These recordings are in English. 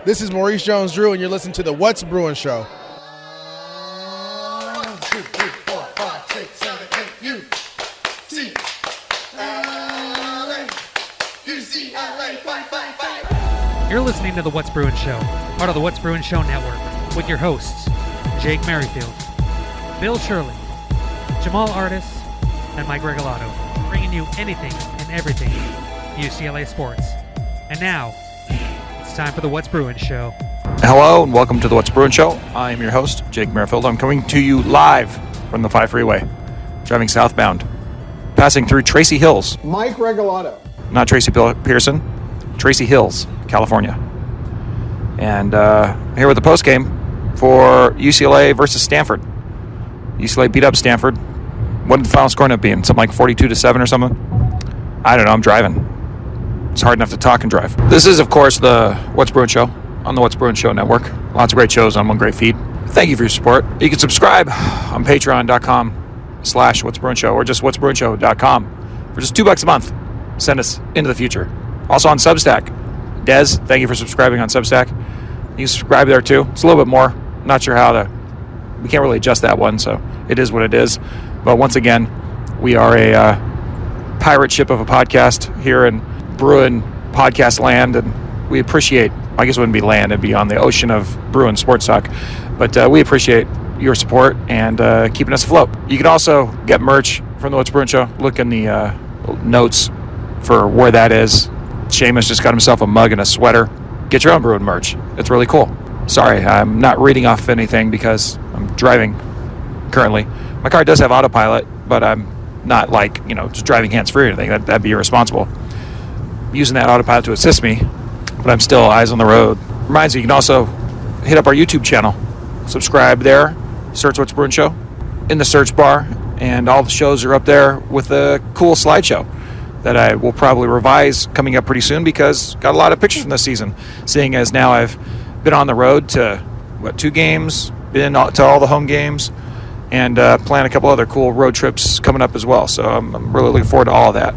This is Maurice Jones-Drew, and you're listening to the What's Bruin Show. 1, 2, 3, 4, 5, 6, 7, 8, UCLA, fight. You're listening to the What's Bruin Show, part of the What's Bruin Show Network, with your hosts, Jake Merrifield, Bill Shirley, Jamaal Artis, and Mike Regalado, bringing you anything and everything UCLA sports. And now, it's time for the What's Bruin Show. Hello and welcome to the What's Bruin Show. I am your host, Jake Merrifield. I'm coming to you live from the 5 Freeway, driving southbound, passing through Tracy Hills. Mike Regalado. Not Tracy Pearson, Tracy Hills, California. And here with the postgame for UCLA versus Stanford. UCLA beat up Stanford. What did the final score end up being? Something like 42-7 or something? I don't know. I'm driving. It's hard enough to talk and drive. This is, of course, the What's Bruin Show on the What's Bruin Show Network. Lots of great shows on one great feed. Thank you for your support. You can subscribe on patreon.com/What's Bruin Show or just what'sbruinshow.com for just $2 a month. Send us into the future. Also on Substack. Dez, thank you for subscribing on Substack. You can subscribe there too. It's a little bit more. Not sure how we can't really adjust that one, so it is what it is. But once again, we are a pirate ship of a podcast here in Bruin podcast land, and we appreciate, I guess it wouldn't be land, it'd be on the ocean of Bruin sports talk, but we appreciate your support and keeping us afloat. You can also get merch from the What's Bruin Show. Look in the notes for where that is. Seamus just got himself a mug and a sweater. Get your own Bruin merch. It's really cool. Sorry, I'm not reading off anything because I'm driving currently. My car does have autopilot, but I'm not just driving hands-free or anything. That'd be irresponsible. Using that autopilot to assist me, but I'm still eyes on the road. Reminds me, you can also hit up our YouTube channel. Subscribe there. Search What's Bruin Show in the search bar, and all the shows are up there with a cool slideshow that I will probably revise coming up pretty soon because got a lot of pictures from this season, seeing as now I've been on the road to, 2 games, been to all the home games, and plan a couple other cool road trips coming up as well. So I'm really looking forward to all of that.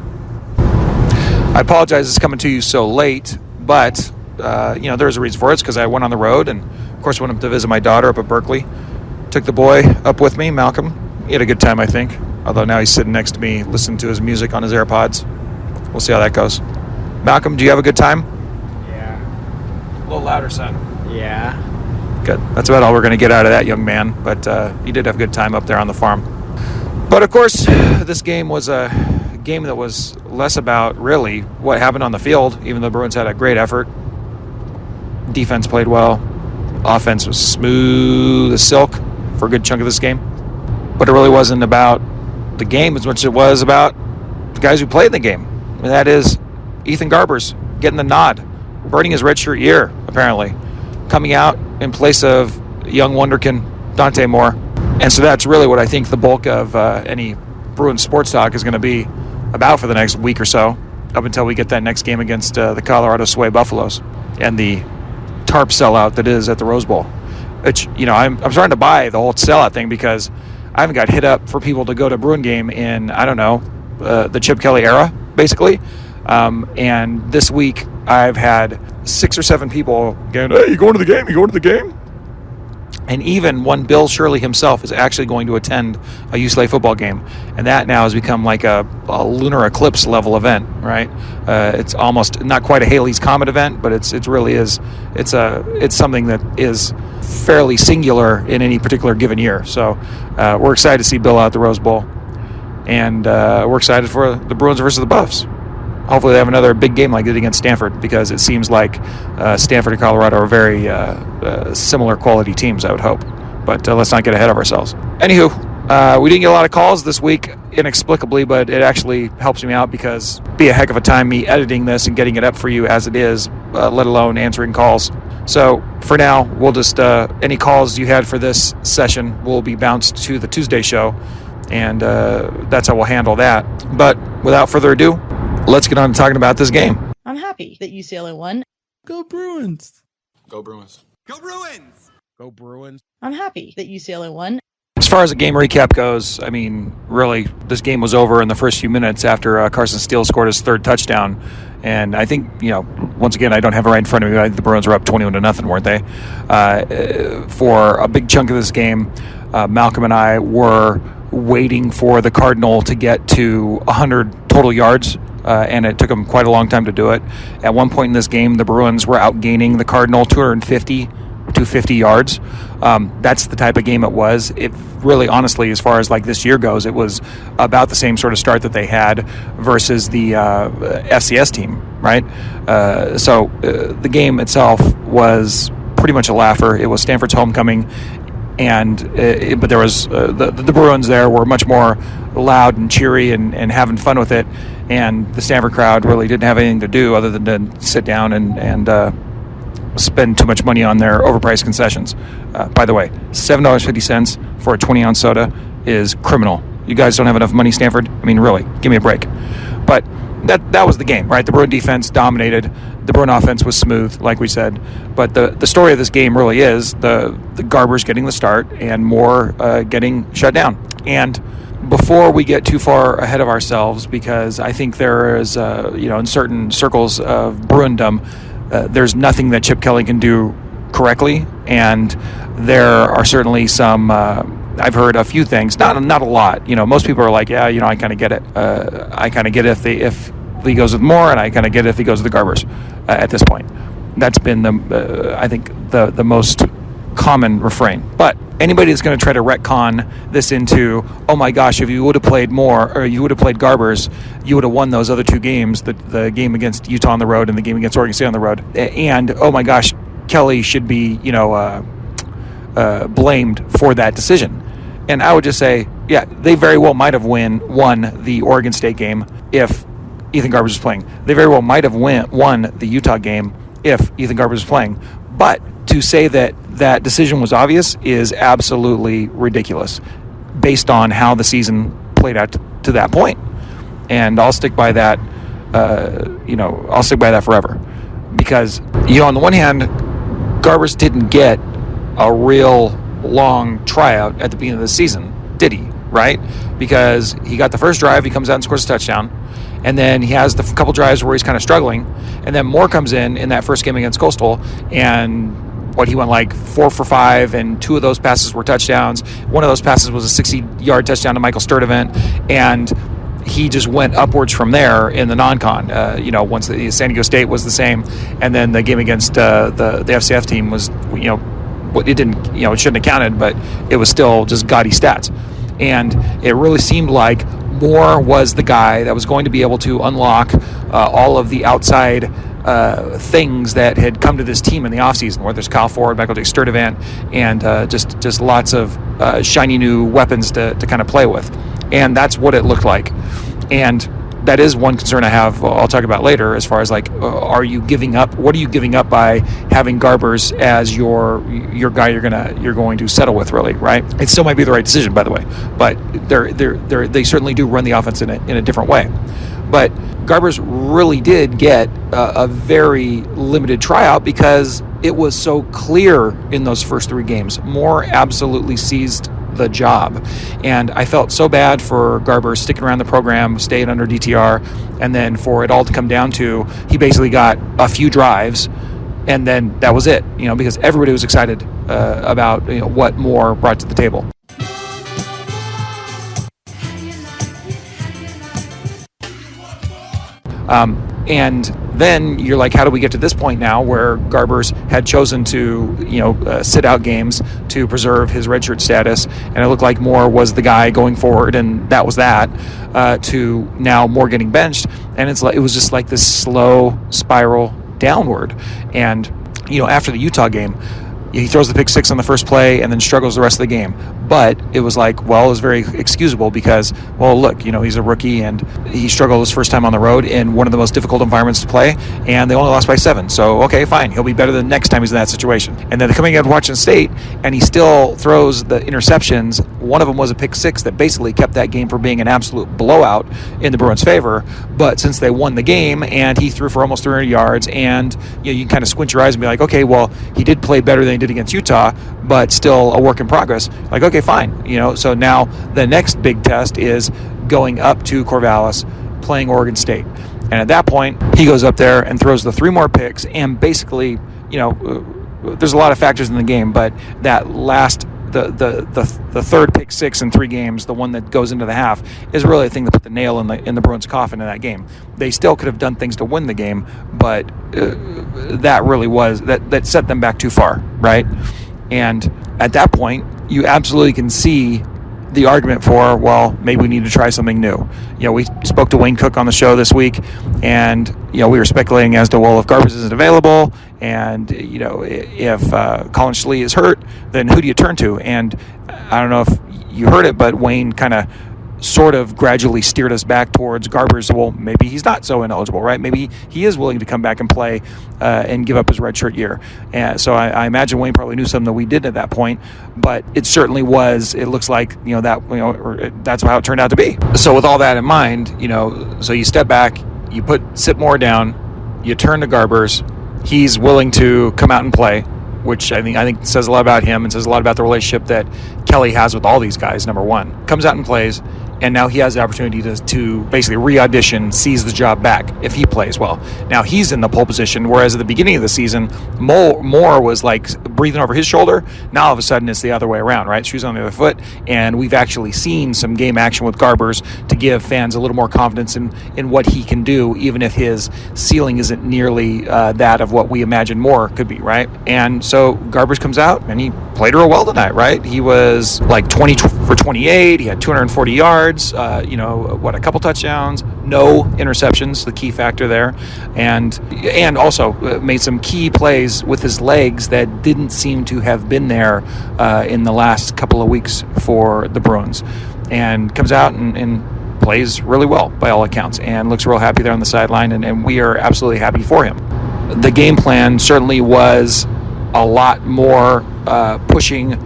I apologize it's coming to you so late, but there's a reason for it. It's because I went on the road and, of course, went up to visit my daughter up at Berkeley. Took the boy up with me, Malcolm. He had a good time, I think, although now he's sitting next to me listening to his music on his AirPods. We'll see how that goes. Malcolm, do you have a good time? Yeah. A little louder, son. Yeah. Good. That's about all we're going to get out of that young man, but he did have a good time up there on the farm. But, of course, this game was a game that was less about really what happened on the field, even though the Bruins had a great effort. Defense played well. Offense was smooth as silk for a good chunk of this game. But it really wasn't about the game as much as it was about the guys who played the game. And that is Ethan Garbers getting the nod, burning his redshirt year, apparently, coming out in place of young wonderkin Dante Moore. And so that's really what I think the bulk of any Bruin sports talk is going to be about for the next week or so, up until we get that next game against the Colorado Sway Buffaloes and the tarp sellout that is at the Rose Bowl. Which, I'm starting to buy the whole sellout thing because I haven't got hit up for people to go to a Bruin game in, the Chip Kelly era, basically. And this week I've had 6 or 7 people going, "Hey, you going to the game? You going to the game?" And even one Bill Shirley himself is actually going to attend a UCLA football game. And that now has become like a lunar eclipse level event, right? It's almost not quite a Halley's Comet event, but it really is. It's something that is fairly singular in any particular given year. So we're excited to see Bill out at the Rose Bowl. And we're excited for the Bruins versus the Buffs. Hopefully they have another big game like it against Stanford, because it seems like Stanford and Colorado are very similar quality teams, I would hope. But let's not get ahead of ourselves. Anywho, we didn't get a lot of calls this week, inexplicably, but it actually helps me out because it'd be a heck of a time me editing this and getting it up for you as it is, let alone answering calls. So for now, we'll just, any calls you had for this session will be bounced to the Tuesday show, and that's how we'll handle that. But without further ado, let's get on to talking about this game. I'm happy that UCLA won. Go Bruins. Go Bruins. Go Bruins! Go Bruins. I'm happy that UCLA won. As far as the game recap goes, I mean, really, this game was over in the first few minutes after Carson Steele scored his third touchdown. And I think, once again, I don't have it right in front of me. I think the Bruins were up 21-0, weren't they? For a big chunk of this game, Malcolm and I were waiting for the Cardinal to get to 100 total yards, and it took them quite a long time to do it. At one point in this game, the Bruins were outgaining the Cardinal 250 to 50 yards. That's the type of game it was. It really, honestly, as far as like this year goes, it was about the same sort of start that they had versus the FCS team, right? So the game itself was pretty much a laugher. It was Stanford's homecoming, but there was the Bruins there were much more loud and cheery and having fun with it, and the Stanford crowd really didn't have anything to do other than to sit down and spend too much money on their overpriced concessions. By the way, $7.50 for a 20-ounce soda is criminal. You guys don't have enough money, Stanford? I mean, really, give me a break. But that was the game, right? The Bruin defense dominated. The Bruin offense was smooth, like we said. But the story of this game really is the Garbers getting the start and Moore getting shut down. And before we get too far ahead of ourselves, because I think there is, in certain circles of Bruindom, there's nothing that Chip Kelly can do correctly, and there are certainly some. I've heard a few things, not a lot. Most people are like, yeah, I kind of get it. I kind of get it if he goes with Moore, and I kind of get it if he goes with the Garbers. At this point, that's been I think the most common refrain. But anybody that's going to try to retcon this into, oh my gosh, if you would have played Moore or you would have played Garbers, you would have won those other two games, the game against Utah on the road and the game against Oregon State on the road. And oh my gosh, Kelly should be blamed for that decision. And I would just say, yeah, they very well might have won the Oregon State game if Ethan Garbers was playing. They very well might have won the Utah game if Ethan Garbers was playing. But to say that decision was obvious is absolutely ridiculous based on how the season played out to that point. And I'll stick by that, I'll stick by that forever. Because, on the one hand, Garbers didn't get a real long tryout at the beginning of the season, did he? Right? Because he got the first drive, he comes out and scores a touchdown. And then he has the couple drives where he's kind of struggling. And then Moore comes in that first game against Coastal, and he went like 4 for 5, and 2 of those passes were touchdowns. One of those passes was a 60-yard touchdown to Michael Sturdivant, and he just went upwards from there in the non-con. Once the San Diego State was the same, and then the game against the FCF team was, it didn't, it shouldn't have counted, but it was still just gaudy stats. And it really seemed like Moore was the guy that was going to be able to unlock all of the outside things that had come to this team in the offseason, whether it's Kyle Ford, Michael J. Sturdivant, and just lots of shiny new weapons to kind of play with. And that's what it looked like. And that is one concern I have. I'll talk about later, as far as like, are you giving up? What are you giving up by having Garbers as your guy you're going to settle with, really, right? It still might be the right decision, by the way, but they certainly do run the offense in a different way. But Garbers really did get a very limited tryout because it was so clear in those first 3 games. Moore absolutely seized the job, and I felt so bad for Garbers sticking around the program, staying under DTR, and then for it all to come down to he basically got a few drives, and then that was it. Because everybody was excited about what Moore brought to the table. And then you're like, how do we get to this point now where Garbers had chosen to, sit out games to preserve his redshirt status, and it looked like Moore was the guy going forward, and that was that, to now Moore getting benched, and it was just like this slow spiral downward. And, after the Utah game, he throws the pick 6 on the first play and then struggles the rest of the game. But it was like, well, it was very excusable because, well, look, he's a rookie and he struggled his first time on the road in one of the most difficult environments to play, and they only lost by 7. So, okay, fine. He'll be better the next time he's in that situation. And then coming out of Washington State, and he still throws the interceptions. One of them was a pick 6 that basically kept that game from being an absolute blowout in the Bruins' favor. But since they won the game and he threw for almost 300 yards, and you can kind of squint your eyes and be like, okay, well, he did play better than he did against Utah, but still a work in progress. Like, okay, fine. So now the next big test is going up to Corvallis, playing Oregon State. And at that point, he goes up there and throws the 3 more picks, and basically, there's a lot of factors in the game, but that last the third pick 6 in 3 games, the one that goes into the half, is really the thing that put the nail in the Bruins' coffin in that game. They still could have done things to win the game, but that really was that set them back too far, right? And at that point, you absolutely can see the argument for, well, maybe we need to try something new. We spoke to Wayne Cook on the show this week, and we were speculating as to, well, if Garbers isn't available, and if Colin Schley is hurt, then who do you turn to? And I don't know if you heard it, but Wayne kind of sort of gradually steered us back towards Garbers. Well, maybe he's not so ineligible, right? Maybe he is willing to come back and play and give up his redshirt year. And so I imagine Wayne probably knew something that we didn't at that point, but it certainly was. It looks like that's how it turned out to be. So with all that in mind, so you step back, you put Sipmore down, you turn to Garbers. He's willing to come out and play, which I think says a lot about him and says a lot about the relationship that Kelly has with all these guys, number one. Comes out and plays, and now he has the opportunity to basically re-audition, seize the job back if he plays well. Now he's in the pole position, whereas at the beginning of the season, Moore was like breathing over his shoulder. Now all of a sudden it's the other way around, right? Shoes on the other foot, and we've actually seen some game action with Garbers to give fans a little more confidence in what he can do, even if his ceiling isn't nearly that of what we imagine Moore could be, right? And so Garbers comes out, and he played real well tonight, right? He was like 20 for 28. He had 240 yards, a couple touchdowns, no interceptions, the key factor there. And also made some key plays with his legs that didn't seem to have been there in the last couple of weeks for the Bruins. And comes out and plays really well by all accounts and looks real happy there on the sideline, and we are absolutely happy for him. The game plan certainly was a lot more pushing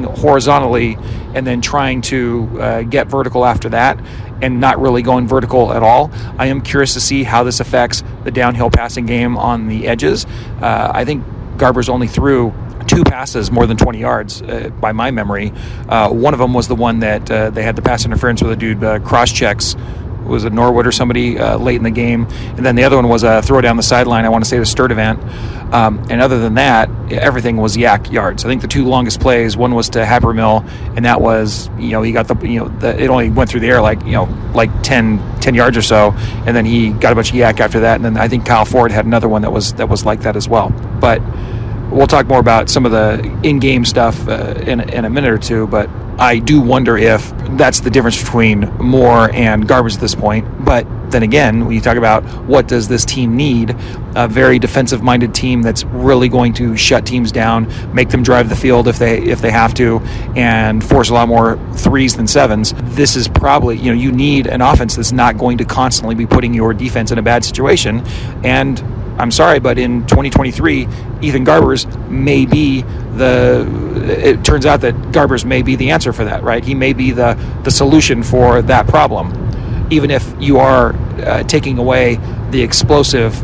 horizontally and then trying to get vertical after that, and not really going vertical at all. I am curious to see how this affects the downhill passing game on the edges. I think Garbers only threw 2 passes more than 20 yards by my memory. One of them was the one that they had the pass interference with a dude cross-checks. Was it Norwood or somebody late in the game? And then the other one was a throw down the sideline, I want to say to Sturdivant. And other than that, everything was yak yards. I think the 2 longest plays, one was to Habermill, and that was, he got it only went through the air like 10 yards or so, and then he got a bunch of yak after that. And then I think Kyle Ford had another one that was like that as well. But we'll talk more about some of the in-game stuff in a minute or two, but I do wonder if that's the difference between Moore and Garbers at this point. But then again, when you talk about what does this team need, a very defensive-minded team that's really going to shut teams down, make them drive the field if they have to, and force a lot more 3s than 7s. This is probably, you need an offense that's not going to constantly be putting your defense in a bad situation. And I'm sorry, but in 2023, Ethan Garbers may be it turns out that Garbers may be the answer for that, right? He may be the solution for that problem, even if you are taking away the explosive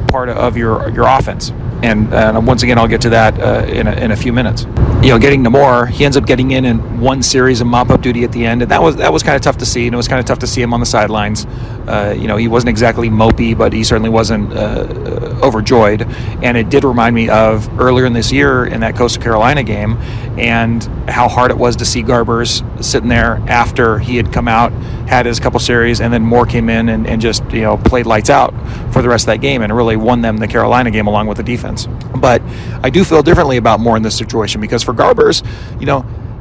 part of your offense. And once again, I'll get to that in a few minutes. Getting to Moore, he ends up getting in one series of mop-up duty at the end, and that was kind of tough to see, and it was kind of tough to see him on the sidelines. He wasn't exactly mopey, but he certainly wasn't overjoyed, and it did remind me of earlier in this year in that Coastal Carolina game, and how hard it was to see Garbers sitting there after he had come out, had his couple series, and then Moore came in and just played lights out for the rest of that game and really won them the Carolina game along with the defense. But I do feel differently about Moore in this situation, because for Garbers,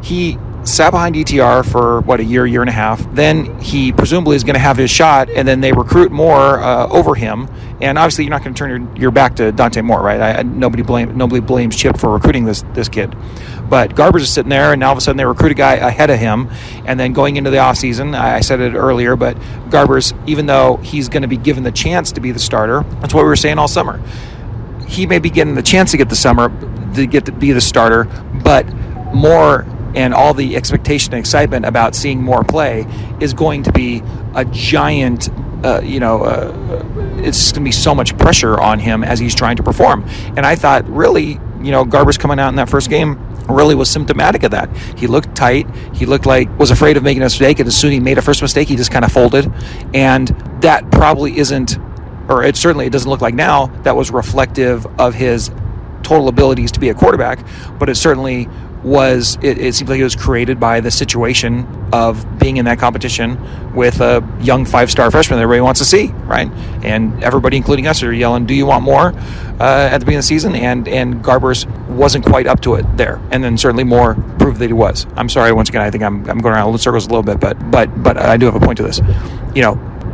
he sat behind ETR for a year and a half. Then he presumably is going to have his shot, and then they recruit Moore over him. And obviously, you're not going to turn your back to Dante Moore, right? Nobody blames Chip for recruiting this kid. But Garbers is sitting there, and all of a sudden they recruit a guy ahead of him. And then going into the offseason, I said it earlier, but Garbers, even though he's going to be given the chance to be the starter, that's what we were saying all summer. He may be getting the chance to get to be the starter, but Moore and all the expectation and excitement about seeing Moore play is going to be a giant, it's going to be so much pressure on him as he's trying to perform. And I thought, really, Garbers coming out in that first game really was symptomatic of that. He looked tight. He looked like was afraid of making a mistake, and as soon as he made a first mistake, he just kind of folded. And that probably isn't, or it doesn't look like now that was reflective of his total abilities to be a quarterback, but it certainly was. It seems like it was created by the situation of being in that competition with a young 5-star freshman that everybody wants to see, right? And everybody, including us, are yelling, "Do you want more?" At the beginning of the season, and Garbers wasn't quite up to it there, and then certainly Moore proved that he was. I'm sorry, once again, I think I'm going around in circles a little bit, but I do have a point to this.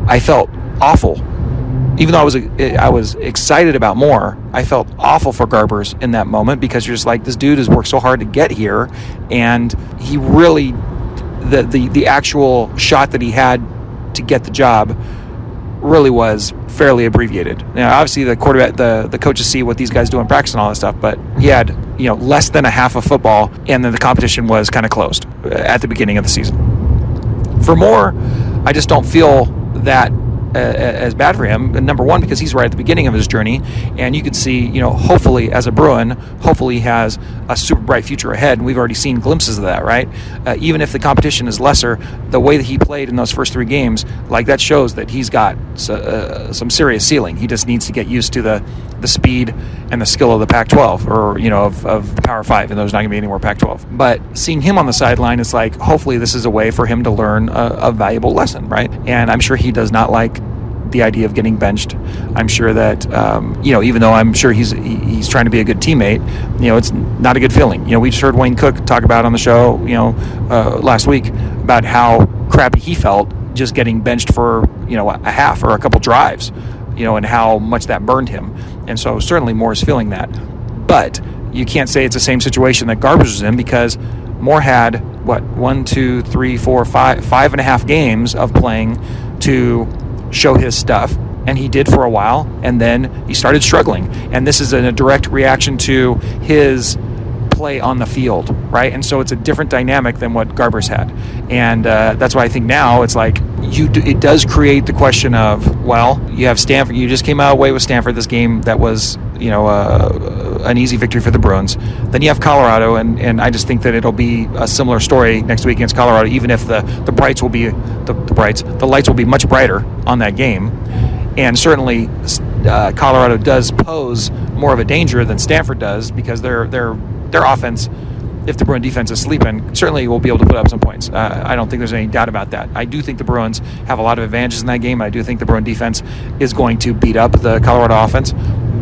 I felt awful. Even though I was excited about Moore, I felt awful for Garbers in that moment, because you're just like, this dude has worked so hard to get here, and he really, the actual shot that he had to get the job really was fairly abbreviated. Now, obviously, the quarterback, the coaches see what these guys do in practice and all that stuff, but he had less than a half of football, and then the competition was kind of closed at the beginning of the season. For Moore, I just don't feel that as bad for him. Number one, because he's right at the beginning of his journey, and you can see, hopefully as a Bruin, hopefully he has a super bright future ahead, and we've already seen glimpses of that, right? Even if the competition is lesser, the way that he played in those first 3 games, like, that shows that he's got some serious ceiling. He just needs to get used to the speed and the skill of the Pac-12, or of the Power 5, and there's not going to be any more Pac-12. But seeing him on the sideline, it's like, hopefully this is a way for him to learn a valuable lesson, right? And I'm sure he does not like the idea of getting benched. I'm sure that even though I'm sure he's trying to be a good teammate, it's not a good feeling. We just heard Wayne Cook talk about on the show last week about how crappy he felt just getting benched for a half or a couple drives, and how much that burned him. And so certainly Moore is feeling that, but you can't say it's the same situation that Garbers was in, because Moore had 1, 2, 3, 4, 5.5 games of playing to show his stuff, and he did for a while, and then he started struggling, and this is a direct reaction to his play on the field, right? And so it's a different dynamic than what Garbers had, and that's why I think now it's like it does create the question of, well, you have Stanford, you just came out away with Stanford, this game that was an easy victory for the Bruins. Then you have Colorado, and I just think that it'll be a similar story next week against Colorado, even if the lights will be much brighter on that game. And certainly Colorado does pose more of a danger than Stanford does, because their offense, if the Bruin defense is sleeping, certainly will be able to put up some points. I don't think there's any doubt about that. I do think the Bruins have a lot of advantages in that game. I do think the Bruin defense is going to beat up the Colorado offense.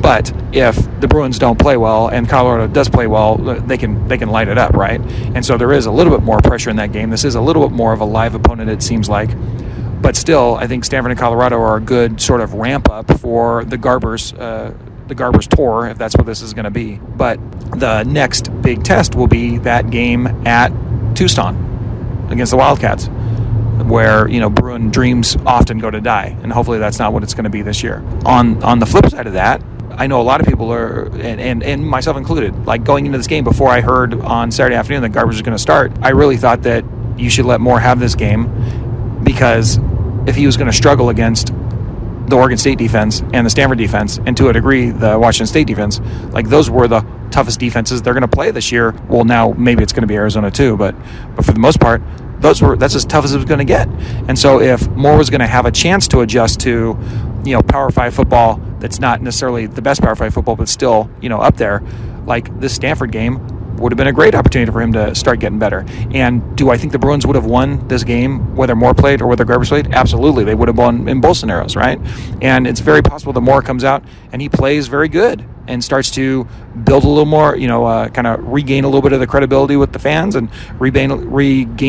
But if the Bruins don't play well and Colorado does play well, they can light it up, right? And so there is a little bit more pressure in that game. This is a little bit more of a live opponent, it seems like. But still, I think Stanford and Colorado are a good sort of ramp up for the Garbers tour, if that's what this is going to be. But the next big test will be that game at Tucson against the Wildcats, where Bruin dreams often go to die, and hopefully that's not what it's going to be this year. On the flip side of that, I know a lot of people are, and myself included, like, going into this game, before I heard on Saturday afternoon that Garbers was going to start, I really thought that you should let Moore have this game, because if he was going to struggle against the Oregon State defense and the Stanford defense, and to a degree the Washington State defense, like, those were the toughest defenses they're going to play this year. Well, now maybe it's going to be Arizona too, but for the most part, that's as tough as it was going to get. And so if Moore was going to have a chance to adjust to Power 5 football that's not necessarily the best Power 5 football, but still up there, like, this Stanford game would have been a great opportunity for him to start getting better. And do I think the Bruins would have won this game whether Moore played or whether Garbers played? Absolutely. They would have won in both scenarios, right? And it's very possible that Moore comes out and he plays very good and starts to build a little more, kind of regain a little bit of the credibility with the fans and regain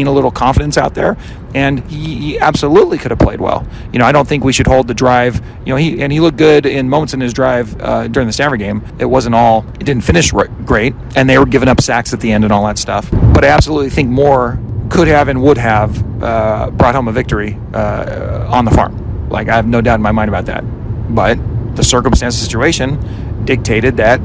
a little confidence out there. And he absolutely could have played well. I don't think we should hold the drive. He looked good in moments in his drive during the Stanford game. It didn't finish great, and they were giving up sacks at the end and all that stuff. But I absolutely think Moore could have and would have brought home a victory on the farm. Like, I have no doubt in my mind about that. But the circumstance situation dictated that,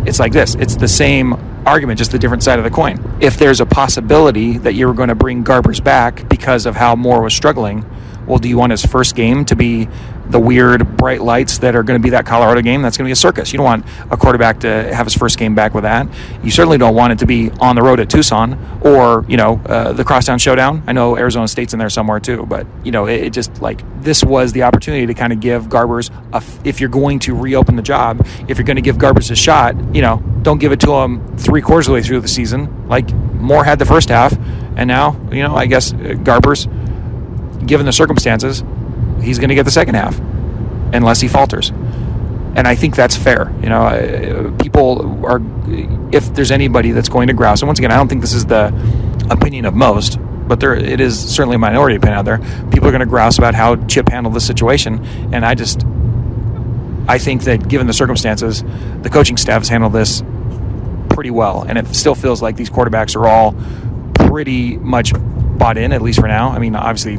it's like this. It's the same argument, just the different side of the coin. If there's a possibility that you were going to bring Garbers back because of how Moore was struggling, Well, do you want his first game to be the weird bright lights that are going to be that Colorado game? That's going to be a circus. You don't want a quarterback to have his first game back with that. You certainly don't want it to be on the road at Tucson or, the Crosstown Showdown. I know Arizona State's in there somewhere too, but, it just like this was the opportunity to kind of give Garbers, if you're going to reopen the job, if you're going to give Garbers a shot, don't give it to him 3/4 of the way through the season. Like Moore had the first half, and now, I guess Garbers, given the circumstances, he's going to get the second half unless he falters. And I think that's fair. People are, if there's anybody that's going to grouse, and once again, I don't think this is the opinion of most, but it is certainly a minority opinion out there. People are going to grouse about how Chip handled this situation. And I think that given the circumstances, the coaching staff has handled this pretty well. And it still feels like these quarterbacks are all pretty much bought in, at least for now. I mean, obviously,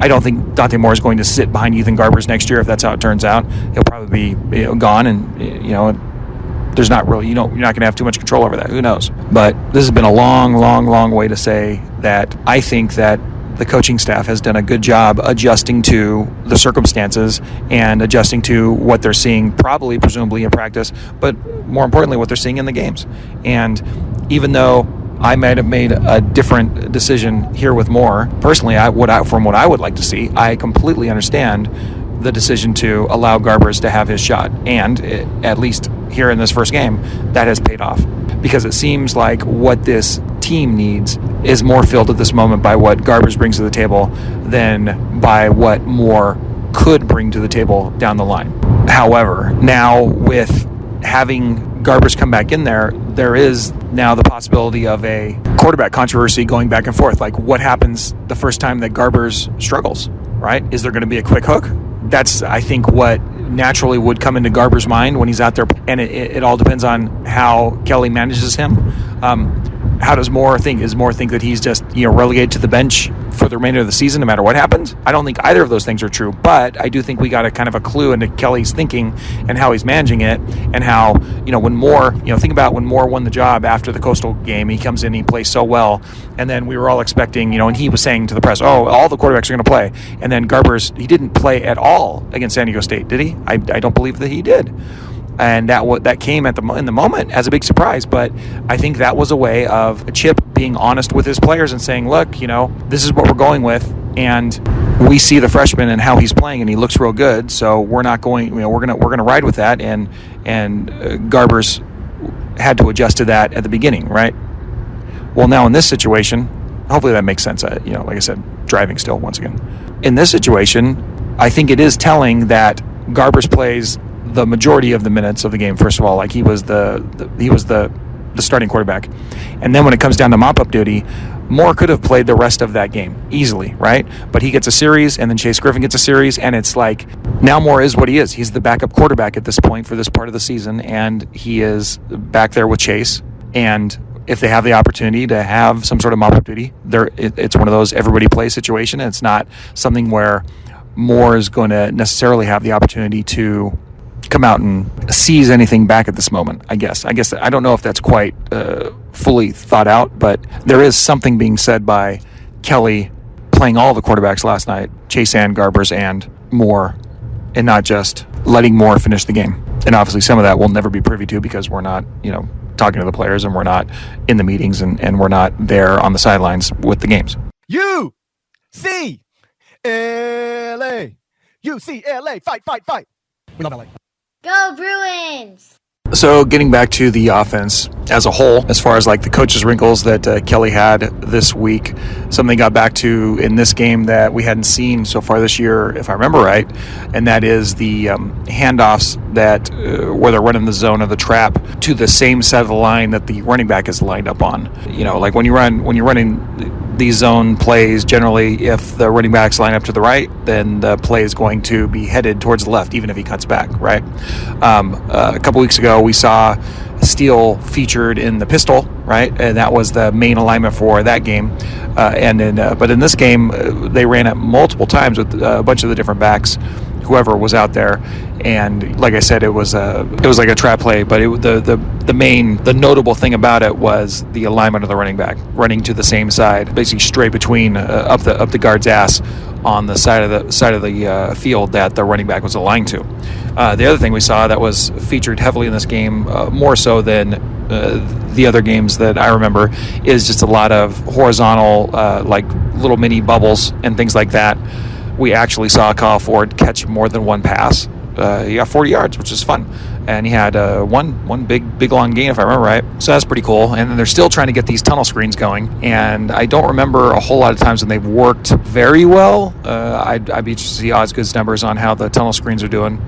I don't think Dante Moore is going to sit behind Ethan Garbers next year if that's how it turns out. He'll probably be gone, and there's not really, you're not going to have too much control over that. Who knows? But this has been a long, long, long way to say that I think that the coaching staff has done a good job adjusting to the circumstances and adjusting to what they're seeing, presumably in practice, but more importantly, what they're seeing in the games. And even though I might have made a different decision here with Moore, personally, from what I would like to see, I completely understand the decision to allow Garbers to have his shot. And at least here in this first game, that has paid off. Because it seems like what this team needs is more filled at this moment by what Garbers brings to the table than by what Moore could bring to the table down the line. However, now with having Garbers come back in there is now the possibility of a quarterback controversy going back and forth. Like, what happens the first time that Garbers struggles, right? Is there going to be a quick hook? That's, I think, what naturally would come into Garbers' mind when he's out there. And it all depends on how Kelly manages him. How does Moore think? Does Moore think that he's just relegated to the bench for the remainder of the season no matter what happens? I don't think either of those things are true, but I do think we got a kind of a clue into Kelly's thinking and how he's managing it, and how when Moore, think about when Moore won the job after the Coastal game. He comes in, he plays so well, and then we were all expecting, and he was saying to the press, all the quarterbacks are going to play, and then Garbers, he didn't play at all against San Diego State, did he? I don't believe that he did. And that came in the moment as a big surprise. But I think that was a way of Chip being honest with his players and saying, look, this is what we're going with, and we see the freshman and how he's playing, and he looks real good. So we're not going, we're gonna ride with that. And Garbers had to adjust to that at the beginning, right? Well, now in this situation, hopefully that makes sense. Like I said, driving still once again. In this situation, I think it is telling that Garbers plays the majority of the minutes of the game. First of all, like he was the starting quarterback, and then when it comes down to mop-up duty, Moore could have played the rest of that game easily, right? But he gets a series, and then Chase Griffin gets a series, and it's like now Moore is what he is. He's the backup quarterback at this point for this part of the season, and he is back there with Chase. And if they have the opportunity to have some sort of mop-up duty, it's one of those everybody plays situation. And it's not something where Moore is going to necessarily have the opportunity to come out and seize anything back at this moment. I guess I don't know if that's quite fully thought out, but there is something being said by Kelly playing all the quarterbacks last night, Chase and Garbers and Moore, and not just letting Moore finish the game. And obviously some of that we'll never be privy to because we're not, talking to the players, and we're not in the meetings, and we're not there on the sidelines with the games. UCLA, UCLA, fight. We love LA. Go Bruins! So getting back to the offense as a whole, as far as like the coach's wrinkles that Kelly had this week, something got back to in this game that we hadn't seen so far this year, if I remember right, and that is the handoffs that where they're running the zone of the trap to the same side of the line that the running back is lined up on. Like when you're running these zone plays, generally if the running backs line up to the right, then the play is going to be headed towards the left, even if he cuts back, right? A couple weeks ago, we saw Steele featured in the pistol, right? And that was the main alignment for that game. But in this game, they ran it multiple times with a bunch of the different backs whoever was out there. And like I said, it was like a trap play, but the notable thing about it was the alignment of the running back running to the same side, basically straight between up the guard's ass on the side of the field that the running back was aligned to. The other thing we saw that was featured heavily in this game, more so than the other games that I remember, is just a lot of horizontal, like little mini bubbles and things like that. We actually saw Kyle Ford catch more than one pass. He got 40 yards, which is fun. And he had one big long gain, if I remember right. So that's pretty cool. And then they're still trying to get these tunnel screens going. And I don't remember a whole lot of times when they've worked very well. I'd be interested to see Osgood's numbers on how the tunnel screens are doing.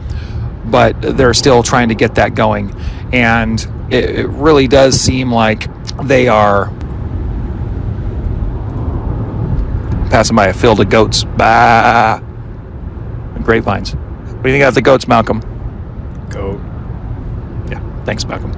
But they're still trying to get that going. And it really does seem like they are passing by a field of goats. Bah! And grapevines. What do you think of the goats, Malcolm? Goat. Yeah, thanks, Malcolm.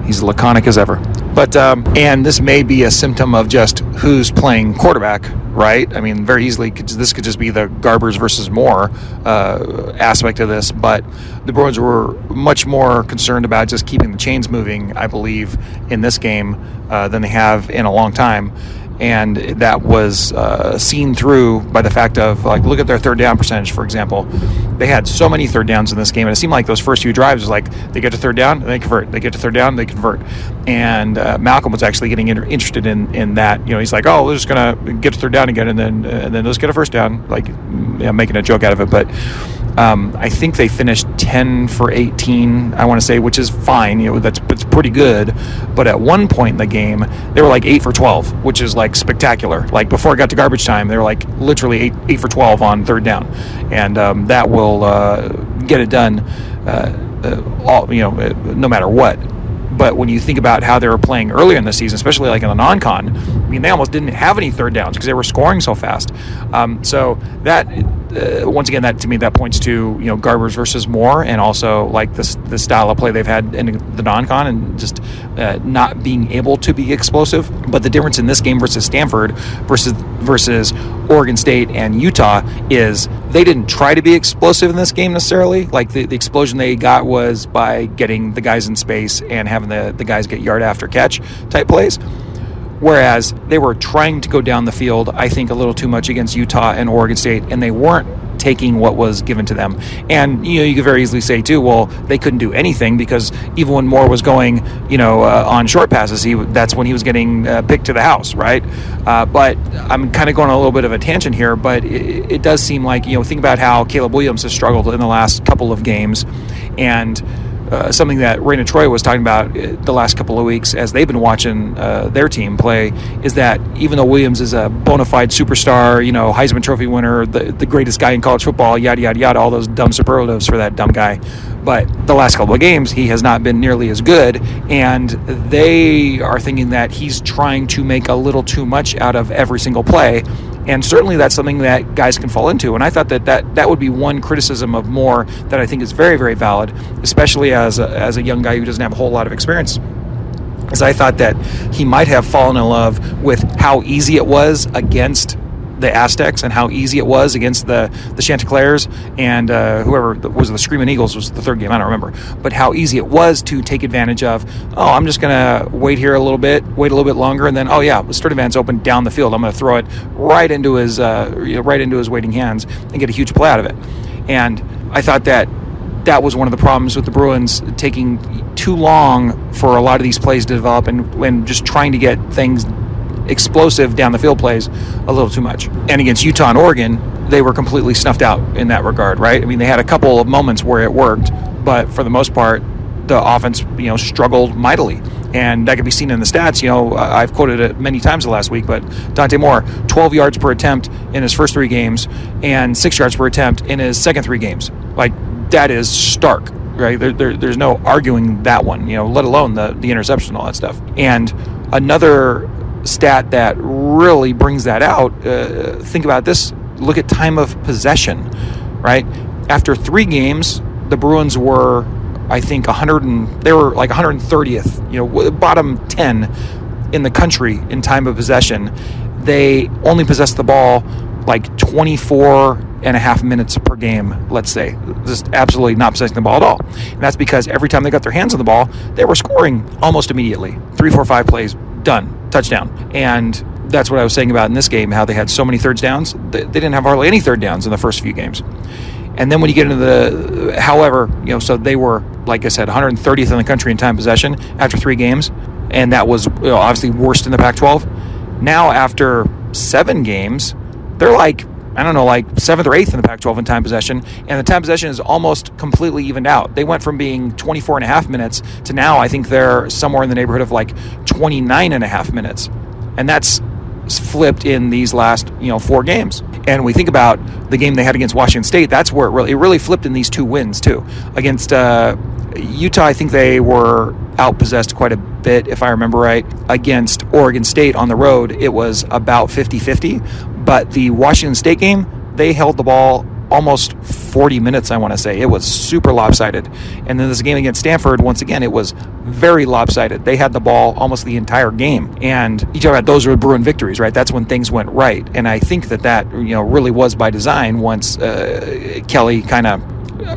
He's laconic as ever. But, and this may be a symptom of just who's playing quarterback, right? I mean, very easily, this could just be the Garbers versus Moore aspect of this. But the Bruins were much more concerned about just keeping the chains moving, I believe, in this game than they have in a long time. And that was seen through by the fact of, like, look at their third down percentage, for example. They had so many third downs in this game, and it seemed like those first few drives was like they get to third down, and they convert. They get to third down, and they convert. And Malcolm was actually getting interested in that. You know, he's like, oh, we're just going to get to third down again, and then let's get a first down, like, making a joke out of it. But I think they finished 10 for 18, I want to say, which is fine. You know, that's pretty good. But at one point in the game, they were like 8 for 12, which is like spectacular. Like before it got to garbage time, they were like literally 8 for 12 on third down, and that will get it done. No matter what. But when you think about how they were playing earlier in the season, especially like in the non-con, I mean, they almost didn't have any third downs because they were scoring so fast. So that, once again, that to me, that points to, you know, Garbers versus Moore, and also like the style of play they've had in the non-con, and just not being able to be explosive. But the difference in this game versus Stanford versus Oregon State and Utah is they didn't try to be explosive in this game necessarily. Like the explosion they got was by getting the guys in space and having the guys get yard after catch type plays. Whereas they were trying to go down the field, I think, a little too much against Utah and Oregon State, and they weren't taking what was given to them. And, you know, you could very easily say, too, well, they couldn't do anything because even when Moore was going, on short passes, that's when he was getting picked to the house, right? But I'm kind of going on a little bit of a tangent here, but it does seem like, think about how Caleb Williams has struggled in the last couple of games, and something that Raina Troy was talking about the last couple of weeks as they've been watching their team play is that even though Williams is a bona fide superstar, Heisman Trophy winner, the greatest guy in college football, yada, yada, yada, all those dumb superlatives for that dumb guy, but the last couple of games he has not been nearly as good, and they are thinking that he's trying to make a little too much out of every single play. And certainly that's something that guys can fall into. And I thought that would be one criticism of Moore that I think is very, very valid, especially as a young guy who doesn't have a whole lot of experience. Is I thought that he might have fallen in love with how easy it was against the Aztecs and how easy it was against the Chanticleers and whoever was the Screaming Eagles was the third game, I don't remember, but how easy it was to take advantage of, I'm just going to wait here a little bit longer, and then, the Sturdy Van's open down the field. I'm going to throw it right into his waiting hands and get a huge play out of it. And I thought that was one of the problems with the Bruins, taking too long for a lot of these plays to develop and just trying to get things explosive down the field plays a little too much. And against Utah and Oregon, they were completely snuffed out in that regard, right? I mean, they had a couple of moments where it worked, but for the most part, the offense, struggled mightily. And that can be seen in the stats. I've quoted it many times the last week, but Dante Moore, 12 yards per attempt in his first 3 games and 6 yards per attempt in his second 3 games. Like, that is stark, right? There's no arguing that one, let alone the interception and all that stuff. And another stat that really brings that out, think about this, look at time of possession, right? After 3 games, the Bruins were, I think, they were like 130th, bottom 10 in the country in time of possession. They only possessed the ball like 24 and a half minutes per game, let's say, just absolutely not possessing the ball at all. And that's because every time they got their hands on the ball, they were scoring almost immediately. 3, 4, 5 plays, done, touchdown. And that's what I was saying about in this game, how they had so many third downs. They didn't have hardly any third downs in the first few games. And then when you get into however, so they were, like I said, 130th in the country in time possession after 3 games. And that was obviously worst in the Pac-12. Now after 7 games, they're like 7th or 8th in the Pac-12 in time possession, and the time possession is almost completely evened out. They went from being 24 and a half minutes to now I think they're somewhere in the neighborhood of like 29 and a half minutes. And that's flipped in these last 4 games. And we think about the game they had against Washington State, that's where it really flipped in these 2 wins too. Against Utah, I think they were outpossessed quite a bit, if I remember right. Against Oregon State on the road, it was about 50-50. But the Washington State game, they held the ball almost 40 minutes, I want to say. It was super lopsided. And then this game against Stanford, once again, it was very lopsided. They had the ball almost the entire game. And you talk about those were Bruin victories, right? That's when things went right. And I think that really was by design once Kelly kind of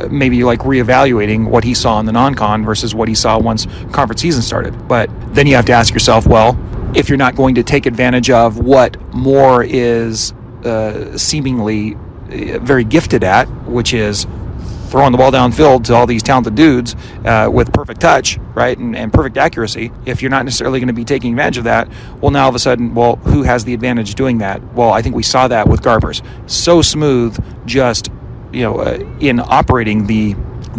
maybe like reevaluating what he saw in the non-con versus what he saw once conference season started. But then you have to ask yourself, well, if you're not going to take advantage of what Moore is seemingly very gifted at, which is throwing the ball downfield to all these talented dudes with perfect touch, right, and perfect accuracy, if you're not necessarily going to be taking advantage of that, well, now all of a sudden, well, who has the advantage doing that? Well, I think we saw that with Garbers. So smooth, just, in operating the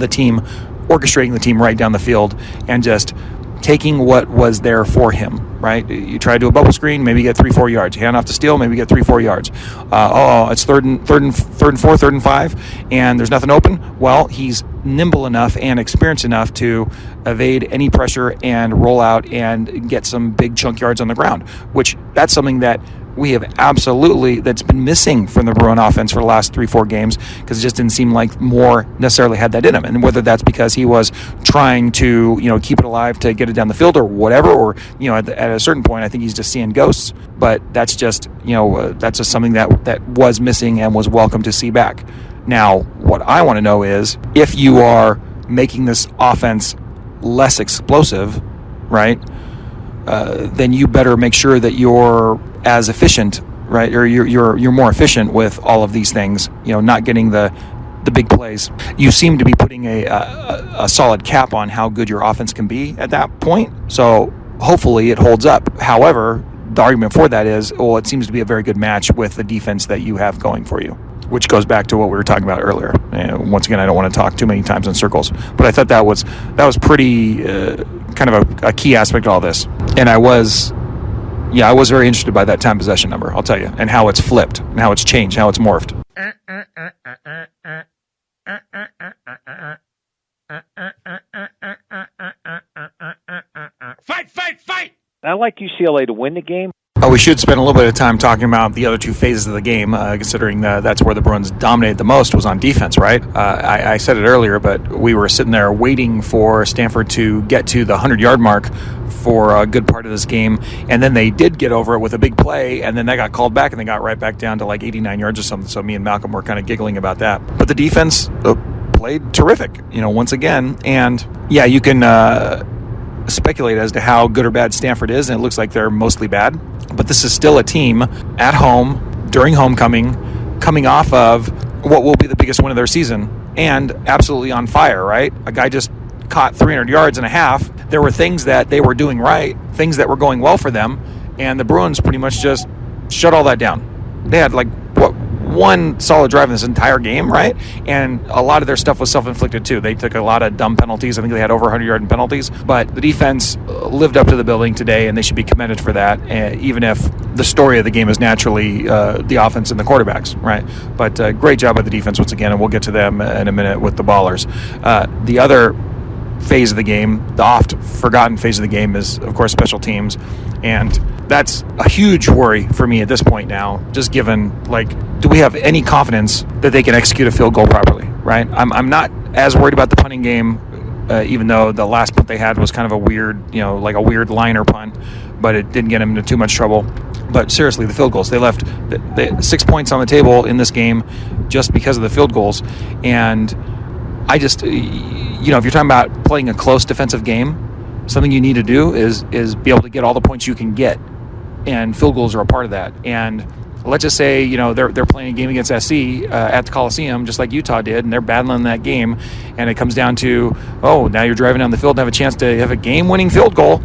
team, orchestrating the team right down the field, and just taking what was there for him, right? You try to do a bubble screen, maybe you get 3-4 yards. You hand off the steal, maybe you get 3-4 yards. It's third and 4, 3rd and 5, and there's nothing open. Well, he's nimble enough and experienced enough to evade any pressure and roll out and get some big chunk yards on the ground, which that's something that we have that's been missing from the Bruin offense for the last 3-4 games, because it just didn't seem like Moore necessarily had that in him. And whether that's because he was trying to, keep it alive to get it down the field or whatever, or, at a certain point, I think he's just seeing ghosts. But that's just, that's just something that was missing and was welcome to see back. Now, what I want to know is if you are making this offense less explosive, right, then you better make sure that you're as efficient, right, or you're more efficient with all of these things, not getting the big plays. You seem to be putting a solid cap on how good your offense can be at that point, so hopefully it holds up. However, the argument for that is, well, it seems to be a very good match with the defense that you have going for you, which goes back to what we were talking about earlier. Once again, I don't want to talk too many times in circles, but I thought that was pretty kind of a key aspect of all this. And I was very interested by that time possession number, I'll tell you, and how it's flipped, and how it's changed, how it's morphed. Fight! I like UCLA to win the game. We should spend a little bit of time talking about the other 2 phases of the game, considering that's where the Bruins dominated the most was on defense, right? I said it earlier, but we were sitting there waiting for Stanford to get to the 100-yard mark for a good part of this game, and then they did get over it with a big play, and then they got called back, and they got right back down to like 89 yards or something, so me and Malcolm were kind of giggling about that. But the defense played terrific, once again, and yeah, you can speculate as to how good or bad Stanford is, and it looks like they're mostly bad. But this is still a team at home during homecoming, coming off of what will be the biggest win of their season, and absolutely on fire, right? A guy just caught 300 yards and a half. There were things that they were doing right, things that were going well for them, and the Bruins pretty much just shut all that down. They had one solid drive in this entire game, right? And a lot of their stuff was self-inflicted too. They took a lot of dumb penalties. I think they had over 100 yard in penalties, but the defense lived up to the billing today, and they should be commended for that, even if the story of the game is naturally the offense and the quarterbacks, right? But great job by the defense once again, and we'll get to them in a minute with the Ballers. The other phase of the game, the oft-forgotten phase of the game, is, of course, special teams, and that's a huge worry for me at this point now, just given, do we have any confidence that they can execute a field goal properly, right? I'm not as worried about the punting game, even though the last punt they had was kind of a weird, like a weird liner punt, but it didn't get them into too much trouble. But seriously, the field goals, they left 6 points on the table in this game just because of the field goals. And I just, if you're talking about playing a close defensive game, something you need to do is be able to get all the points you can get. And field goals are a part of that. And let's just say, they're playing a game against SC at the Coliseum, just like Utah did, and they're battling that game, and it comes down to, now you're driving down the field and have a chance to have a game-winning field goal.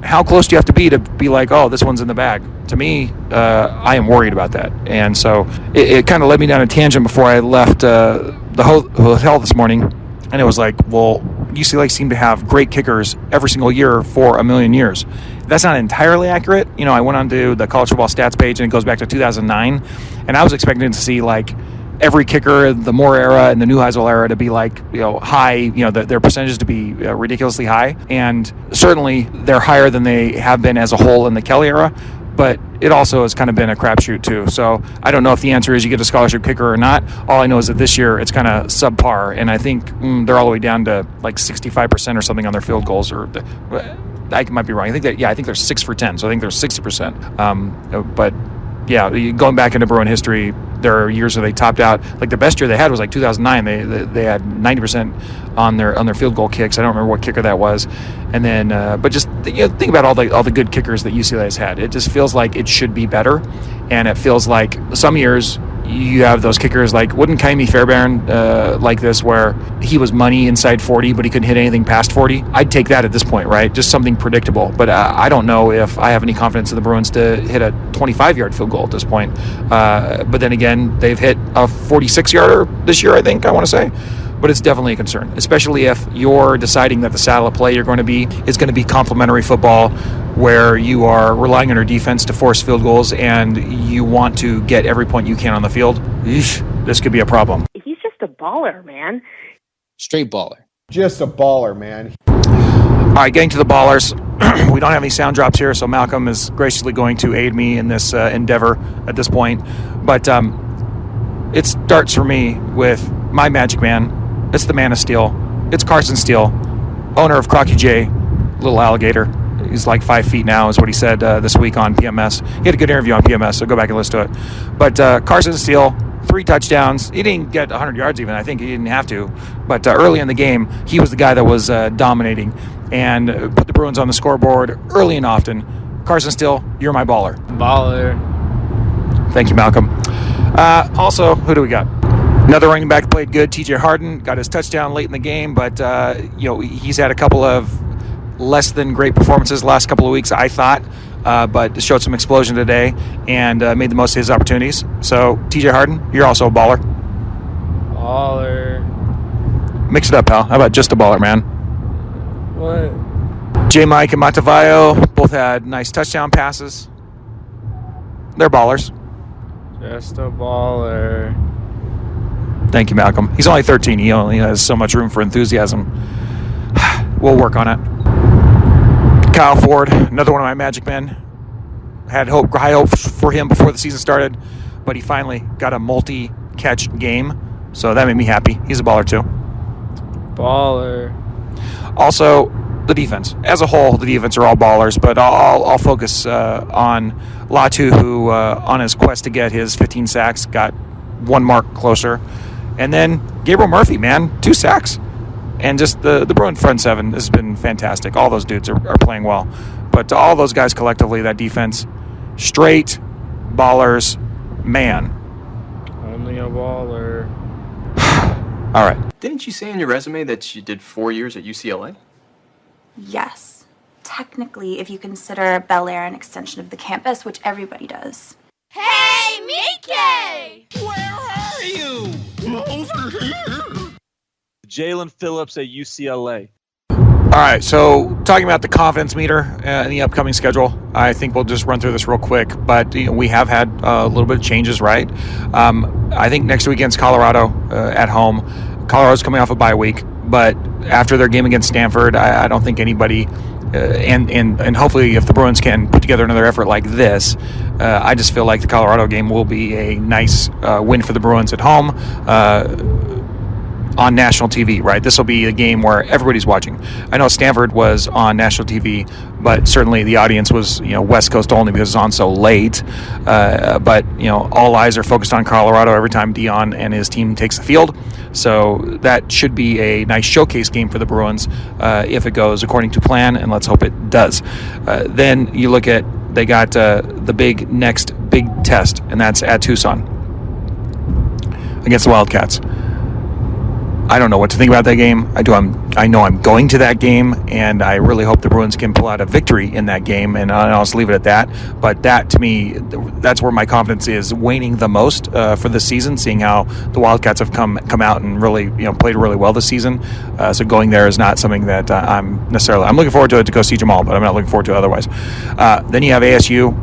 How close do you have to be like, this one's in the bag? To me, I am worried about that. And so it kind of led me down a tangent before I left the hotel this morning, and it was like, well, UCLA seemed to have great kickers every single year for a million years. That's not entirely accurate. I went onto the college football stats page, and it goes back to 2009, and I was expecting to see like every kicker, the Moore era and the Neuheisel era, to be like high, their percentages to be ridiculously high, and certainly they're higher than they have been as a whole in the Kelly era. But it also has kind of been a crapshoot too. So I don't know if the answer is you get a scholarship kicker or not. All I know is that this year it's kind of subpar, and I think they're all the way down to like 65% or something on their field goals. I might be wrong. I think they're 6 for 10, so I think they're 60%. But yeah, going back into Bruin history, there are years where they topped out. Like the best year they had was like 2009. They had 90% on their field goal kicks. I don't remember what kicker that was. And then, but just think about all the good kickers that UCLA has had. It just feels like it should be better, and it feels like some years you have those kickers like, wouldn't Kaimi Fairbairn like this, where he was money inside 40, but he couldn't hit anything past 40? I'd take that at this point, right? Just something predictable. But I don't know if I have any confidence in the Bruins to hit a 25-yard field goal at this point. But then again, they've hit a 46-yarder this year, I want to say. But it's definitely a concern, especially if you're deciding that the style of play you're going to be is going to be complementary football, where you are relying on your defense to force field goals and you want to get every point you can on the field. Eesh, this could be a problem. He's just a baller, man. Straight baller. Just a baller, man. All right, getting to the ballers. We don't have any sound drops here, so Malcolm is graciously going to aid me in this endeavor at this point. But it starts for me with my magic man. It's the Man of Steel. It's Carson Steele, owner of Crocky J, little alligator. He's like 5 feet now, is what he said this week on PMS. He had a good interview on PMS, so go back and listen to it. But Carson Steele, 3 touchdowns. He didn't get 100 yards even. I think he didn't have to. But early in the game, he was the guy that was dominating and put the Bruins on the scoreboard early and often. Carson Steele, you're my baller. Baller. Thank you, Malcolm. Also, who do we got? Another running back played good. TJ Harden got his touchdown late in the game, but he's had a couple of less than great performances the last couple of weeks, I thought, but showed some explosion today and made the most of his opportunities. So, TJ Harden, you're also a baller. Baller. Mix it up, pal. How about just a baller, man? What? J. Mike and Matavayo both had nice touchdown passes. They're ballers. Just a baller. Thank you, Malcolm. He's only 13. He only has so much room for enthusiasm. We'll work on it. Kyle Ford, another one of my magic men. Had high hopes for him before the season started, but he finally got a multi-catch game, so that made me happy. He's a baller too. Baller. Also, the defense. As a whole, the defense are all ballers, but I'll focus on Latu, who on his quest to get his 15 sacks got one mark closer. And then Gabriel Murphy, man, 2 sacks. And just the Bruin front seven has been fantastic. All those dudes are playing well. But all those guys collectively, that defense, straight ballers, man. Only a baller. All right. Didn't you say in your resume that you did 4 years at UCLA? Yes. Technically, if you consider Bel Air an extension of the campus, which everybody does. Hey, Mickey! Where are you? Over here. Jalen Phillips at UCLA. All right, so talking about the confidence meter in the upcoming schedule, I think we'll just run through this real quick. But we have had a little bit of changes, right? I think next week against Colorado at home, Colorado's coming off a bye week. But after their game against Stanford, I don't think anybody, and hopefully if the Bruins can put together another effort like this, I just feel like the Colorado game will be a nice win for the Bruins at home. on national TV, right? This will be a game where everybody's watching. I know Stanford was on national TV, but certainly the audience was, West Coast only because it's on so late. But all eyes are focused on Colorado every time Dion and his team takes the field. So that should be a nice showcase game for the Bruins if it goes according to plan, and let's hope it does. Then you look at, they got the next big test, and that's at Tucson against the Wildcats. I don't know what to think about that game. I know I'm going to that game, and I really hope the Bruins can pull out a victory in that game, and I'll just leave it at that. But that, to me, that's where my confidence is waning the most for this season, seeing how the Wildcats have come out and really played really well this season. So going there is not something that I'm looking forward to it to go see Jamaal, but I'm not looking forward to it otherwise. Then you have ASU.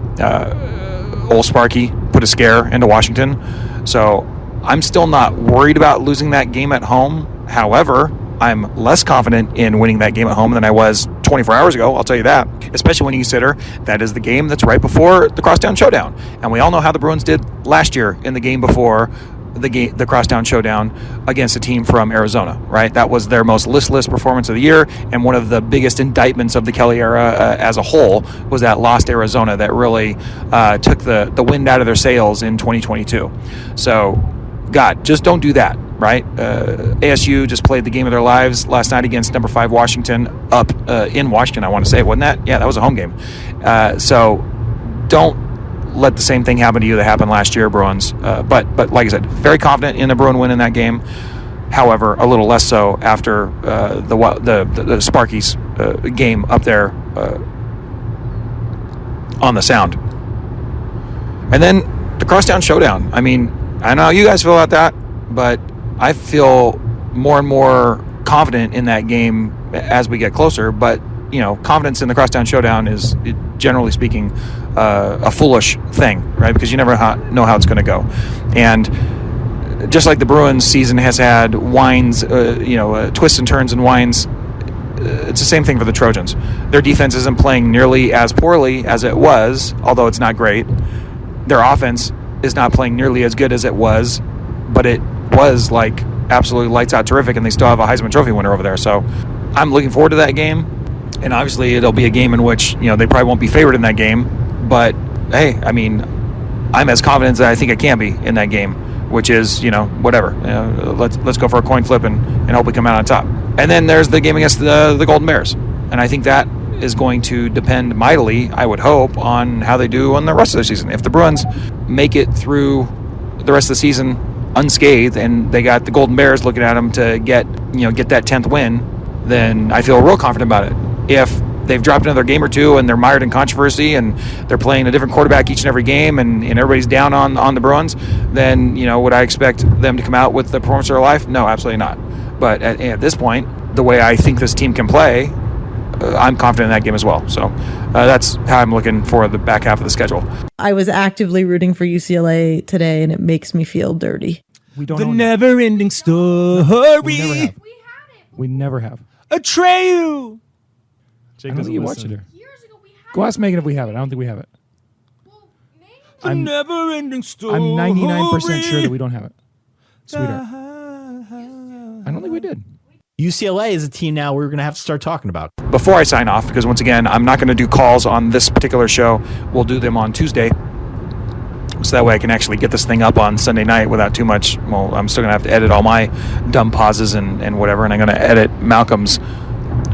Old Sparky put a scare into Washington. So I'm still not worried about losing that game at home. However, I'm less confident in winning that game at home than I was 24 hours ago, I'll tell you that, especially when you consider that is the game that's right before the Crosstown Showdown. And we all know how the Bruins did last year in the game before the Crosstown Showdown against a team from Arizona, right? That was their most listless performance of the year, and one of the biggest indictments of the Kelly era as a whole was that lost Arizona that really took the wind out of their sails in 2022. So, God, just don't do that, right? ASU just played the game of their lives last night against number 5 Washington up in Washington, I want to say, wasn't that? Yeah, that was a home game. So don't let the same thing happen to you that happened last year, Bruins. But like I said, very confident in the Bruin win in that game. However, a little less so after the Sparkies game up there on the Sound. And then the Crosstown Showdown. I mean, I know how you guys feel about that, but I feel more and more confident in that game as we get closer. But, confidence in the Crosstown Showdown is, generally speaking, a foolish thing, right? Because you never know how it's going to go. And just like the Bruins season has had winds, twists and turns and winds, it's the same thing for the Trojans. Their defense isn't playing nearly as poorly as it was, although it's not great. Their offense is not playing nearly as good as it was, but it was like absolutely lights out terrific, and they still have a Heisman Trophy winner over there. So I'm looking forward to that game, and obviously it'll be a game in which they probably won't be favored in that game, but hey, I mean, I'm as confident as I think I can be in that game, which is whatever. Let's go for a coin flip and hope we come out on top. And then there's the game against the Golden Bears, and I think that is going to depend mightily, I would hope, on how they do on the rest of the season. If the Bruins make it through the rest of the season unscathed, and they got the Golden Bears looking at them to get that 10th win, then I feel real confident about it. If they've dropped another game or two and they're mired in controversy and they're playing a different quarterback each and every game and everybody's down on the Bruins, then would I expect them to come out with the performance of their life? No, absolutely not. But at this point, the way I think this team can play, I'm confident in that game as well. So that's how I'm looking for the back half of the schedule. I was actively rooting for UCLA today, and it makes me feel dirty. We don't. The never-ending story. We never have. Atreyu. I don't think you watched it here. Go ask Megan if we have it. I don't think we have it. The never-ending story. I'm 99% sure that we don't have it. Sweetheart. I don't think we did. UCLA is a team now we're going to have to start talking about. Before I sign off, because once again, I'm not going to do calls on this particular show. We'll do them on Tuesday. So that way I can actually get this thing up on Sunday night without too much. Well, I'm still going to have to edit all my dumb pauses and whatever. And I'm going to edit Malcolm's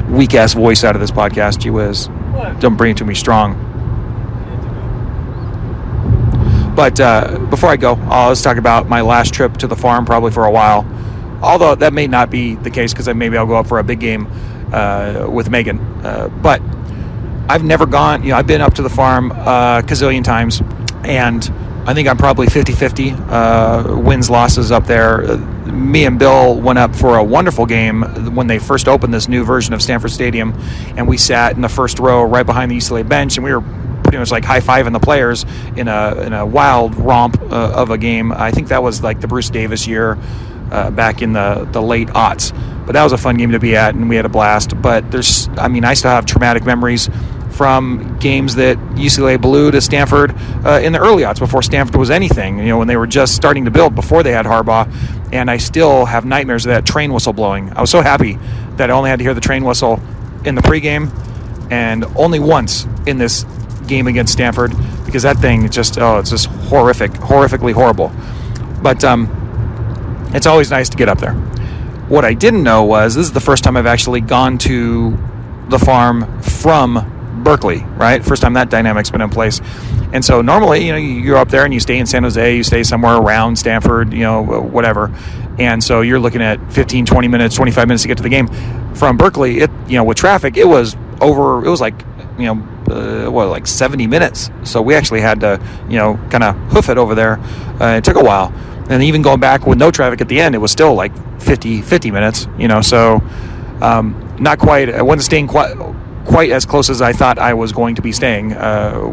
weak-ass voice out of this podcast. Gee whiz. Don't bring it to me strong. But before I go, let's talk about my last trip to the farm, probably for a while. Although that may not be the case, because maybe I'll go up for a big game with Megan. But I've never gone, I've been up to the farm a gazillion times, and I think I'm probably 50-50 wins, losses up there. Me and Bill went up for a wonderful game when they first opened this new version of Stanford Stadium, and we sat in the first row right behind the UCLA bench, and we were pretty much like high-fiving the players in a wild romp of a game. I think that was like the Bruce Davis year. Back in the late aughts. But that was a fun game to be at, and we had a blast. But I still have traumatic memories from games that UCLA blew to Stanford in the early aughts, before Stanford was anything, when they were just starting to build, before they had Harbaugh. And I still have nightmares of that train whistle blowing. I was so happy that I only had to hear the train whistle in the pregame and only once in this game against Stanford, because that thing it's just horrifically horrible. But it's always nice to get up there. What I didn't know was this is the first time I've actually gone to the farm from Berkeley, right? First time that dynamic's been in place. And so normally, you're up there and you stay in San Jose, you stay somewhere around Stanford, whatever. And so you're looking at 15, 20 minutes, 25 minutes to get to the game. From Berkeley, with traffic, it was like 70 minutes. So we actually had to, kind of hoof it over there. It took a while. And even going back with no traffic at the end, it was still like 50 minutes, so not quite, I wasn't staying quite as close as I thought I was going to be staying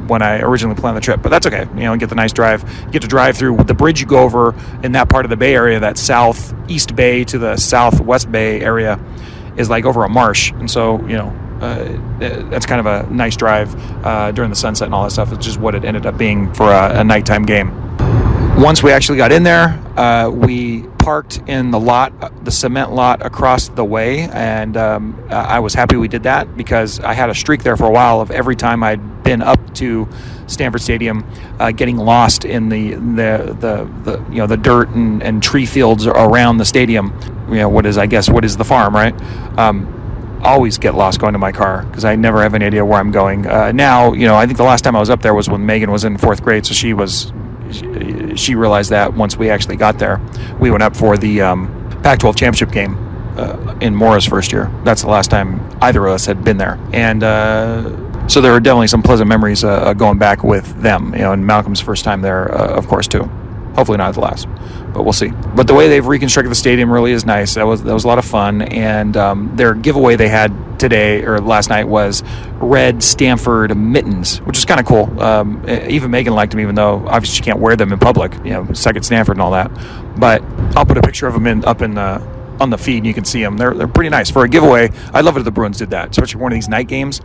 when I originally planned the trip. But that's okay, get the nice drive. Get to drive through the bridge you go over in that part of the Bay Area, that southeast bay to the southwest Bay area is like over a marsh. And so, that's kind of a nice drive during the sunset and all that stuff. It's just what it ended up being for a nighttime game. Once we actually got in there, we parked in the cement lot across the way, and I was happy we did that because I had a streak there for a while of every time I'd been up to Stanford Stadium, getting lost in the dirt and tree fields around the stadium. What is the farm, right? Always get lost going to my car because I never have any idea where I'm going. Now, I think the last time I was up there was when Megan was in 4th grade, so she realized that once we actually got there. We went up for the Pac-12 championship game in Mora's first year. That's the last time either of us had been there. And so there were definitely some pleasant memories going back with them, and Malcolm's first time there, of course, too. Hopefully not the last, but we'll see. But the way they've reconstructed the stadium really is nice. That was a lot of fun. And their giveaway they had today or last night was red Stanford mittens, which is kind of cool. Even Megan liked them, even though obviously she can't wear them in public, second Stanford and all that. But I'll put a picture of them on the feed, and you can see them. They're pretty nice for a giveaway. I love it if the Bruins did that, especially for one of these night games.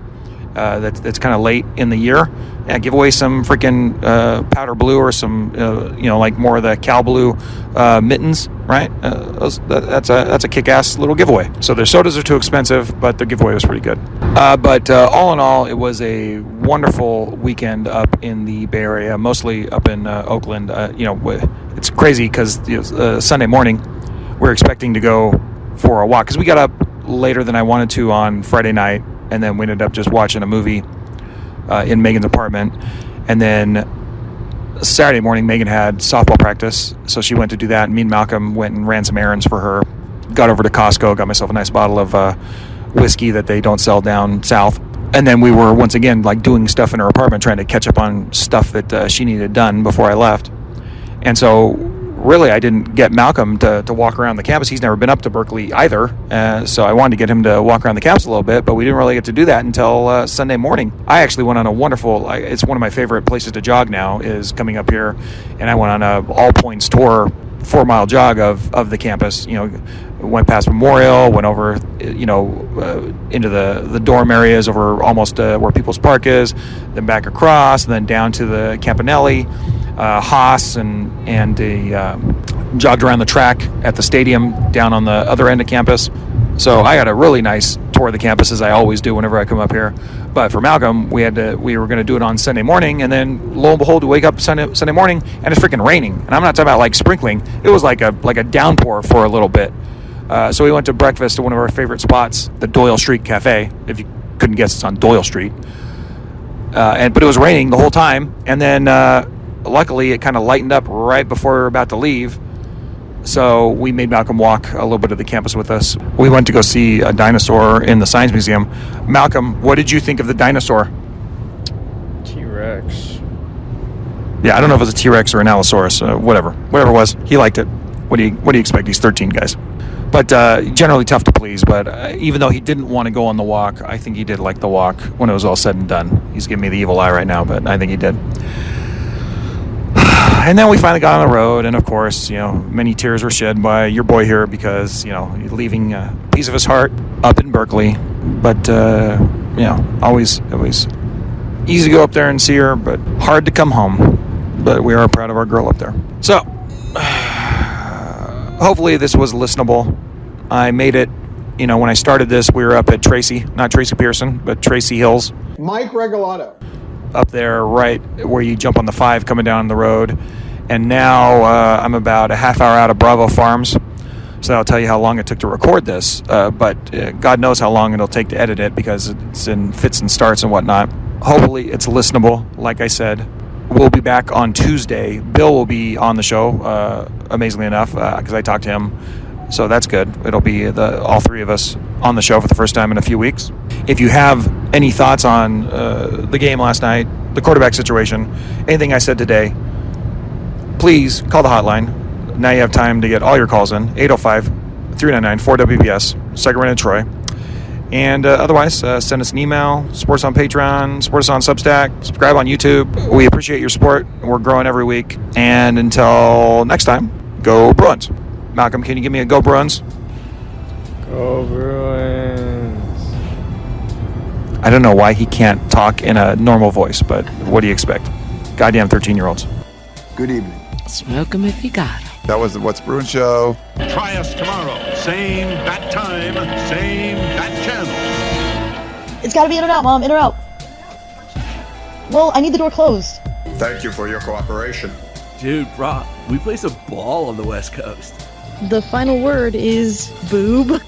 That's kind of late in the year. Yeah, give away some freaking powder blue or some like more of the Cal blue mittens, right? That's a kick-ass little giveaway. So their sodas are too expensive, but the giveaway was pretty good. But all in all, it was a wonderful weekend up in the Bay Area, mostly up in Oakland. It's crazy because Sunday morning we're expecting to go for a walk because we got up later than I wanted to on Friday night. And then we ended up just watching a movie in Megan's apartment. And then Saturday morning, Megan had softball practice, so she went to do that. And me and Malcolm went and ran some errands for her. Got over to Costco, got myself a nice bottle of whiskey that they don't sell down south. And then we were once again doing stuff in her apartment, trying to catch up on stuff that she needed done before I left. And so really, I didn't get Malcolm to walk around the campus. He's never been up to Berkeley either, so I wanted to get him to walk around the campus a little bit, but we didn't really get to do that until Sunday morning. I actually went on a wonderful, it's one of my favorite places to jog now, is coming up here, and I went on a all-points tour, 4-mile jog of the campus. Went past Memorial, went over, into the dorm areas, over almost where People's Park is, then back across, and then down to the Campanelli, Haas, and jogged around the track at the stadium down on the other end of campus. So I had a really nice tour of the campus, as I always do whenever I come up here. But for Malcolm, we were going to do it on Sunday morning, and then lo and behold, we wake up Sunday morning and it's freaking raining. And I'm not talking about like sprinkling. It was like a downpour for a little bit. So we went to breakfast at one of our favorite spots, the Doyle Street Cafe. If you couldn't guess, it's on Doyle Street. But it was raining the whole time, and then luckily it kind of lightened up right before we were about to leave. So we made Malcolm walk a little bit of the campus with us. We went to go see a dinosaur in the Science Museum. Malcolm, what did you think of the dinosaur? T-Rex. Yeah, I don't know if it was a T-Rex or an Allosaurus, whatever it was. He liked it. What do you expect? He's 13, guys. But generally tough to please. But even though he didn't want to go on the walk, I think he did like the walk when it was all said and done. He's giving me the evil eye right now, but I think he did. And then we finally got on the road, and of course, many tears were shed by your boy here because, leaving a piece of his heart up in Berkeley. But, always easy to go up there and see her, but hard to come home. But we are proud of our girl up there. So, hopefully this was listenable. I made it, when I started this, we were up at Tracy, not Tracy Pearson, but Tracy Hills. Mike Regalado. Up there right where you jump on the 5 coming down the road. And now I'm about a half hour out of Bravo Farms. So that'll tell you how long it took to record this. But God knows how long it'll take to edit it because it's in fits and starts and whatnot. Hopefully it's listenable. Like I said, we'll be back on Tuesday. Bill will be on the show, amazingly enough, because I talked to him. So that's good. It'll be all three of us on the show for the first time in a few weeks. If you have any thoughts on the game last night, the quarterback situation, anything I said today, please call the hotline. Now you have time to get all your calls in. 805-399-4WBS, Sacramento and Troy. And otherwise, send us an email, support us on Patreon, support us on Substack, subscribe on YouTube. We appreciate your support. We're growing every week. And until next time, go Bruins. Malcolm, can you give me a go Bruins? Go Bruins. I don't know why he can't talk in a normal voice, but what do you expect? Goddamn 13-year-olds. Good evening. Smoke 'em if you got 'em. That was the What's Bruin show. Try us tomorrow. Same bat time, same bat channel. It's gotta be in or out, Mom. In or out. Well, I need the door closed. Thank you for your cooperation. Dude, bro, we play some ball on the West Coast. The final word is boob.